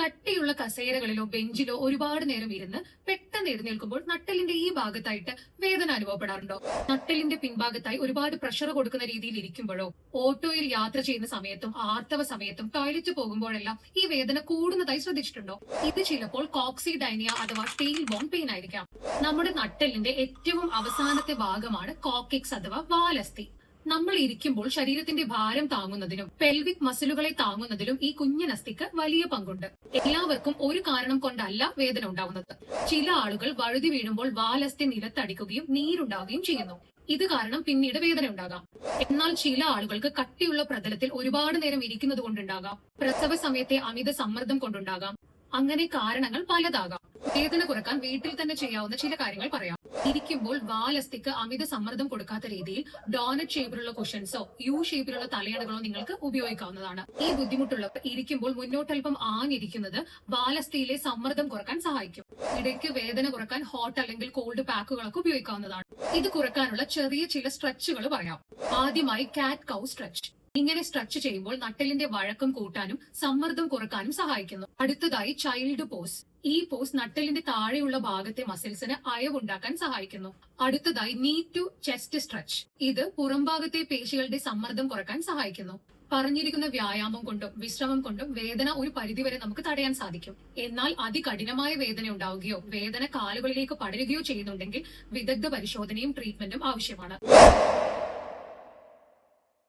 കട്ടിയുള്ള കസേരകളിലോ ബെഞ്ചിലോ ഒരുപാട് നേരം ഇരുന്ന് പെട്ടെന്ന് എഴുന്നേൽക്കുമ്പോൾ നട്ടെല്ലിന്റെ ഈ ഭാഗത്തായിട്ട് വേദന അനുഭവപ്പെടാറുണ്ടോ? നട്ടെല്ലിന്റെ പിൻഭാഗത്തായി ഒരുപാട് പ്രഷർ കൊടുക്കുന്ന രീതിയിൽ ഇരിക്കുമ്പോഴോ, ഓട്ടോയിൽ യാത്ര ചെയ്യുന്ന സമയത്തും ആർത്തവ സമയത്തും ടോയ്ലറ്റ് പോകുമ്പോഴെല്ലാം ഈ വേദന കൂടുന്നതായി ശ്രദ്ധിച്ചിട്ടുണ്ടോ? ഇത് ചിലപ്പോൾ കോക്സിഡൈനിയ അഥവാ ടെയിൽ ബോൺ പെയിൻ ആയിരിക്കാം. നമ്മുടെ നട്ടെല്ലിന്റെ ഏറ്റവും അവസാനത്തെ ഭാഗമാണ് കോക്കിക്സ് അഥവാ വാലസ്ഥി. നമ്മൾ ഇരിക്കുമ്പോൾ ശരീരത്തിന്റെ ഭാരം താങ്ങുന്നതിനും പെൽവിക് മസിലുകളെ താങ്ങുന്നതിലും ഈ കുഞ്ഞനസ്ഥിക്ക് വലിയ പങ്കുണ്ട്. എല്ലാവർക്കും ഒരു കാരണം കൊണ്ടല്ല വേദന ഉണ്ടാവുന്നത്. ചില ആളുകൾ വഴുതി വീഴുമ്പോൾ വാലസ്ഥി നിലത്തടിക്കുകയും നീരുണ്ടാവുകയും ചെയ്യുന്നു. ഇത് കാരണം പിന്നീട് വേദന ഉണ്ടാകാം. എന്നാൽ ചില ആളുകൾക്ക് കട്ടിയുള്ള പ്രതലത്തിൽ ഒരുപാട് നേരം ഇരിക്കുന്നത് കൊണ്ടുണ്ടാകാം. പ്രസവ സമയത്തെ അമിത സമ്മർദ്ദം കൊണ്ടുണ്ടാകാം. അങ്ങനെ കാരണങ്ങൾ പലതാകാം. വേദന കുറക്കാൻ വീട്ടിൽ തന്നെ ചെയ്യാവുന്ന ചില കാര്യങ്ങൾ പറയാം. ഇരിക്കുമ്പോൾ വാലസ്ഥിക്ക് അമിത സമ്മർദ്ദം കൊടുക്കാത്ത രീതിയിൽ ഡോനറ്റ് ഷേപ്പിലുള്ള കുഷൻസോ യു ഷേപ്പിലുള്ള തലയണകളോ നിങ്ങൾക്ക് ഉപയോഗിക്കാവുന്നതാണ്. ഈ ബുദ്ധിമുട്ടുള്ളവർ ഇരിക്കുമ്പോൾ മുന്നോട്ടൽപ്പം ആഞ്ഞിരിക്കുന്നത് വാലസ്ഥിയിലെ സമ്മർദ്ദം കുറക്കാൻ സഹായിക്കും. ഇടയ്ക്ക് വേദന കുറക്കാൻ ഹോട്ട് അല്ലെങ്കിൽ കോൾഡ് പാക്കുകളൊക്കെ ഉപയോഗിക്കാവുന്നതാണ്. ഇത് കുറക്കാനുള്ള ചെറിയ ചില സ്ട്രെച്ചുകൾ പറയാം. ആദ്യമായി കാറ്റ് കൗ സ്ട്രെച്ച്. ഇങ്ങനെ സ്ട്രെച്ച് ചെയ്യുമ്പോൾ നട്ടെല്ലിന്റെ വഴക്കം കൂട്ടാനും സമ്മർദ്ദം കുറക്കാനും സഹായിക്കുന്നു. അടുത്തതായി ചൈൽഡ് പോസ്. ഈ പോസ് നട്ടെല്ലിന്റെ താഴെയുള്ള ഭാഗത്തെ മസിൽസിന് അയവുണ്ടാക്കാൻ സഹായിക്കുന്നു. അടുത്തതായി നീ ടു ചെസ്റ്റ് സ്ട്രെച്ച്. ഇത് പുറംഭാഗത്തെ പേശികളുടെ സമ്മർദ്ദം കുറക്കാൻ സഹായിക്കുന്നു. പറഞ്ഞിരിക്കുന്ന വ്യായാമം കൊണ്ടും വിശ്രമം കൊണ്ടും വേദന ഒരു പരിധിവരെ നമുക്ക് തടയാൻ സാധിക്കും. എന്നാൽ അതികഠിനമായ വേദന ഉണ്ടാവുകയോ വേദന കാലുകളിലേക്ക് പടരുകയോ ചെയ്യുന്നുണ്ടെങ്കിൽ വിദഗ്ധ പരിശോധനയും ട്രീറ്റ്മെന്റും ആവശ്യമാണ്.